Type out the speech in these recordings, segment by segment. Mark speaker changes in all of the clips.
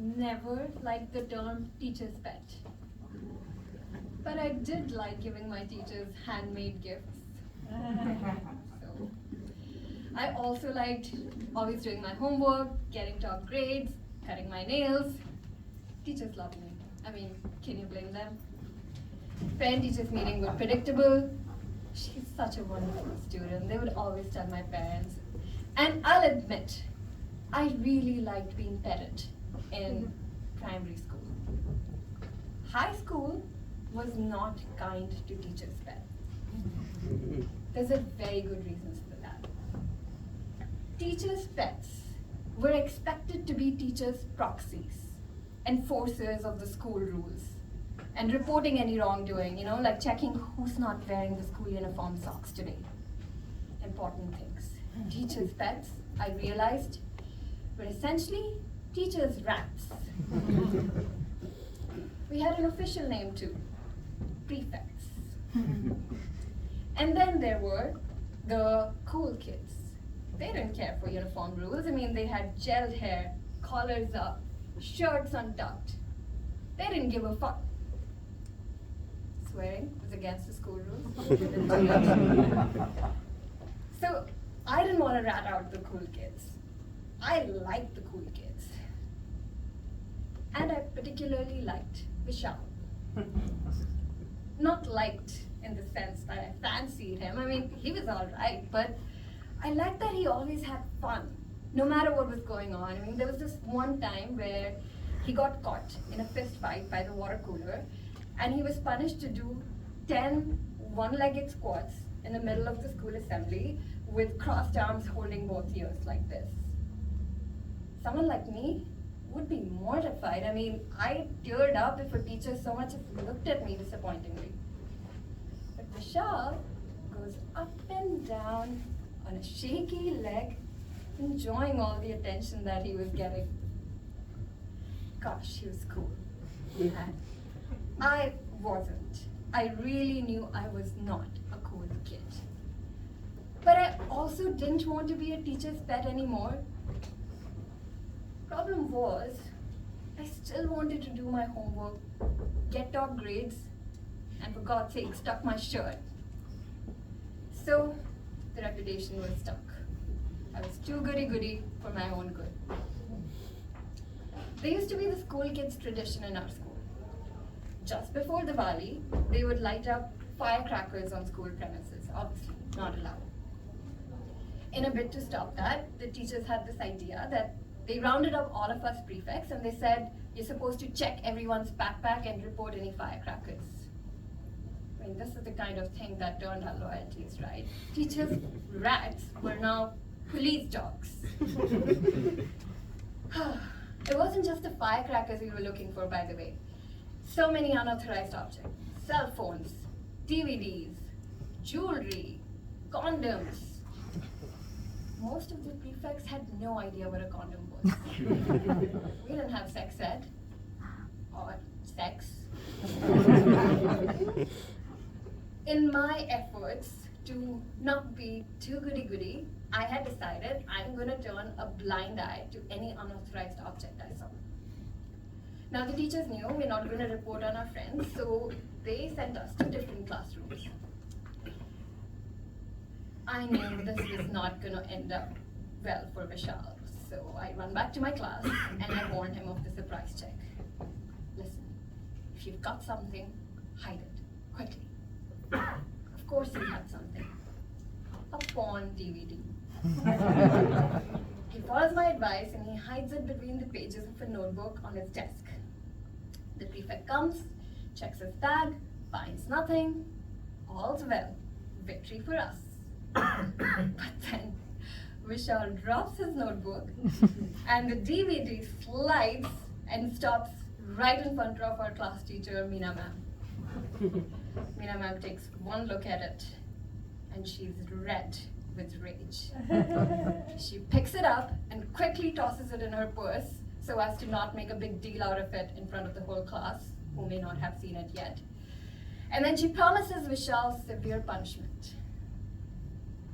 Speaker 1: never liked the term teacher's pet. But I did like giving my teachers handmade gifts. So I also liked always doing my homework, getting top grades, cutting my nails. Teachers loved me. I mean, can you blame them? Parent-teachers meeting were predictable. She's such a wonderful student. They would always tell my parents. And I'll admit, I really liked being petted in primary school. High school was not kind to teachers' pets. There's a very good reasons for that. Teachers' pets were expected to be teachers' proxies, enforcers of the school rules, and reporting any wrongdoing, like checking who's not wearing the school uniform socks today. Important things. Teachers' pets, I realized, were essentially teachers' rats. We had an official name too, prefects. And then there were the cool kids. They didn't care for uniform rules. I mean, they had gelled hair, collars up, shirts untucked. They didn't give a fuck. Swearing was against the school rules. So I didn't want to rat out the cool kids. I liked the cool kids. And I particularly liked Vishal. Not liked in the sense that I fancied him. I mean, he was all right, but I liked that he always had fun, no matter what was going on. I mean, there was this one time where he got caught in a fist fight by the water cooler, and he was punished to do 10 one-legged squats in the middle of the school assembly with crossed arms holding both ears like this. Someone like me would be mortified. I mean, I teared up if a teacher so much as looked at me disappointingly. But Vishal goes up and down on a shaky leg, enjoying all the attention that he was getting. Gosh, he was cool. And I wasn't. I really knew I was not a cool kid. But I also didn't want to be a teacher's pet anymore. Problem was, I still wanted to do my homework, get top grades, and for God's sake, stuck my shirt. So, the reputation was stuck. I was too goody-goody for my own good. There used to be the school kids' tradition in our school. Just before Diwali, they would light up firecrackers on school premises, obviously not allowed. In a bid to stop that, the teachers had this idea that they rounded up all of us prefects and they said, you're supposed to check everyone's backpack and report any firecrackers. I mean, this is the kind of thing that turned our loyalties, right? Teachers' rats were now police dogs. It wasn't just the firecrackers we were looking for, by the way. So many unauthorized objects, cell phones, DVDs, jewelry, condoms. Most of the prefects had no idea what a condom was. We didn't have sex ed or sex. In my efforts to not be too goody-goody, I had decided I'm going to turn a blind eye to any unauthorized object I saw. Now the teachers knew we're not going to report on our friends, so they sent us to different classrooms. I knew this was not going to end up well for Vishal, so I run back to my class and I warned him of the surprise check. Listen, if you've got something, hide it, quickly. Of course he had something. A porn DVD. He follows my advice and he hides it between the pages of a notebook on his desk. The prefect comes, checks his bag, finds nothing. All's well. Victory for us. But then Vishal drops his notebook and the DVD slides and stops right in front of our class teacher, Meena ma'am. Meena ma'am takes one look at it and she's red with rage. She picks it up and quickly tosses it in her purse so as to not make a big deal out of it in front of the whole class, who may not have seen it yet. And then she promises Vishal severe punishment.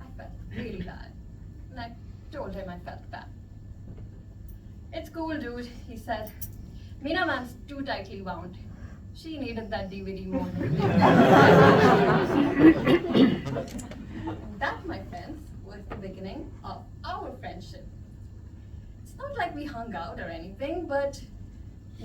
Speaker 1: I felt really bad, and I told him I felt bad. It's cool, dude, he said. Meena ma'am's too tightly wound. She needed that DVD more than me. That, my friends, was the beginning of our friendship. It's not like we hung out or anything, but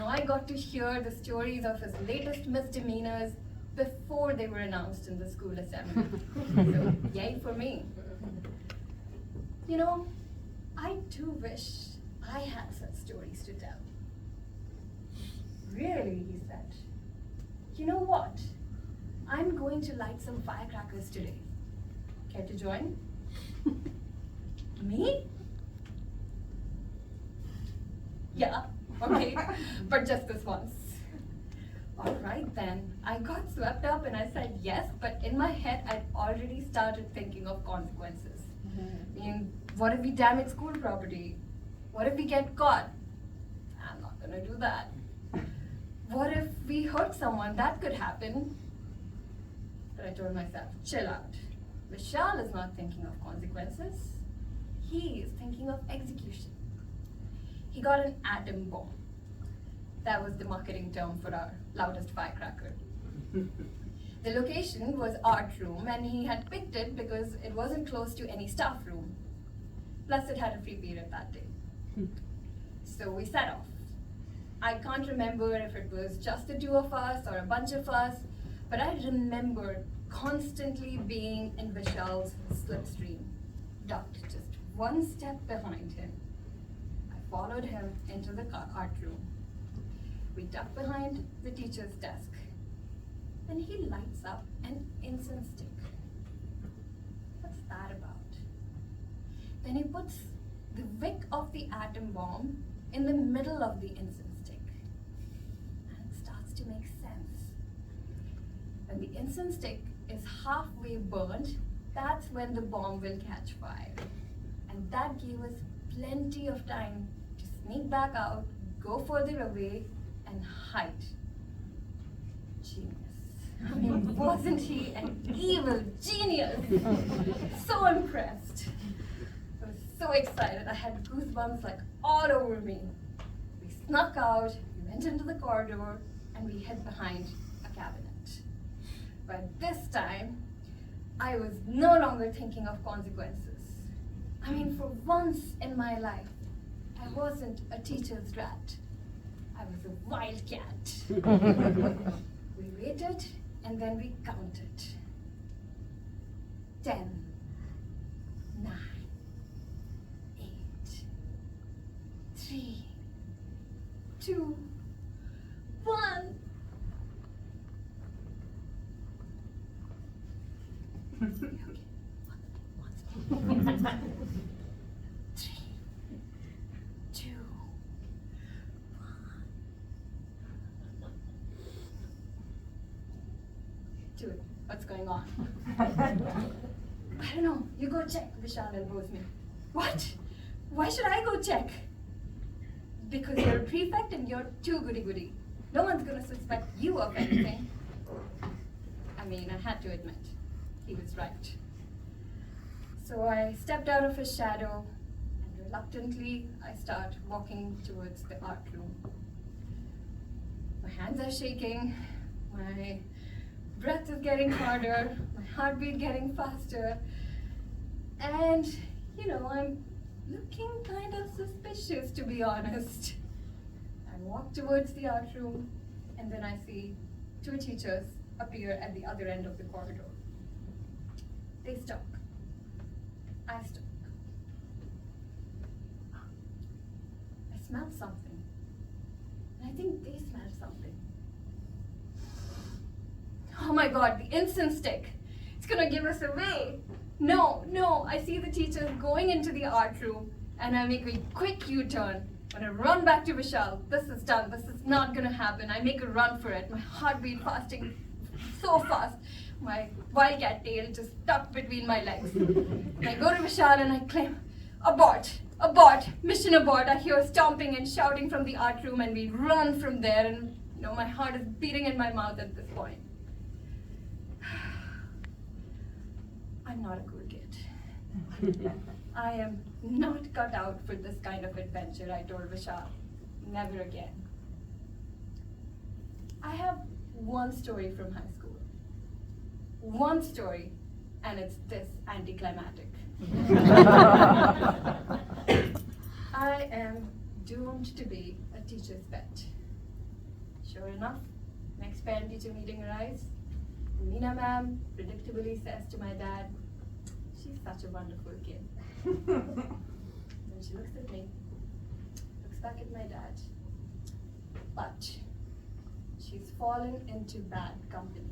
Speaker 1: I got to hear the stories of his latest misdemeanors before they were announced in the school assembly. So, yay for me. I too wish I had such stories to tell. Really, he said. You know what? I'm going to light some firecrackers today. Care to join? Me? Yeah, okay, but just this once. All right then, I got swept up and I said yes, but in my head I'd already started thinking of consequences. I mean, what if we damage school property? What if we get caught? I'm not gonna do that. What if we hurt someone? That could happen. But I told myself, chill out. Vishal is not thinking of consequences. He is thinking of execution. He got an atom bomb. That was the marketing term for our loudest firecracker. The location was art room, and he had picked it because it wasn't close to any staff room. Plus it had a free period that day. So we set off. I can't remember if it was just the two of us or a bunch of us, but I remember constantly being in Vishal's slipstream, ducked just one step behind him. I followed him into the art room. We ducked behind the teacher's desk. Then he lights up an incense stick. What's that about? Then he puts the wick of the atom bomb in the middle of the incense stick. And it starts to make sense. When the incense stick is halfway burnt, that's when the bomb will catch fire. And that gave us plenty of time to sneak back out, go further away, and hide. Genius. I mean, wasn't he an evil genius? So impressed. I was so excited. I had goosebumps like all over me. We snuck out, we went into the corridor, and we hid behind a cabinet. But this time, I was no longer thinking of consequences. I mean, for once in my life, I wasn't a teacher's rat. I was a wildcat. We waited, and then we counted. 10, 9, 8, 3, 2, 1. Okay. 3, 2, 1. Dude, what's going on? I don't know. You go check, Vishal elbows me. What? Why should I go check? Because you're a prefect and you're too goody-goody. No one's gonna suspect you of anything. I mean, I had to admit, he was right. So I stepped out of his shadow, and reluctantly, I start walking towards the art room. My hands are shaking, my breath is getting harder, my heartbeat getting faster, and, I'm looking kind of suspicious, to be honest. I walk towards the art room, and then I see two teachers appear at the other end of the corridor. They stop. I stop. I smell something. And I think they smell something. Oh my God, the incense stick. It's gonna give us away. No, I see the teachers going into the art room, and I make a quick U-turn. When I run back to Vishal, this is done, this is not gonna happen. I make a run for it, my heartbeat fasting so fast. My wildcat tail just stuck between my legs. I go to Vishal and I claim, abort, mission abort. I hear stomping and shouting from the art room, and we run from there, and my heart is beating in my mouth at this point. I'm not a cool kid. I am not cut out for this kind of adventure, I told Vishal. Never again. I have one story from high school. One story, and it's this anticlimactic. I am doomed to be a teacher's pet. Sure enough, next parent-teacher meeting arrives. Meena ma'am predictably says to my dad, "She's such a wonderful kid." Then she looks at me, looks back at my dad, but she's fallen into bad company.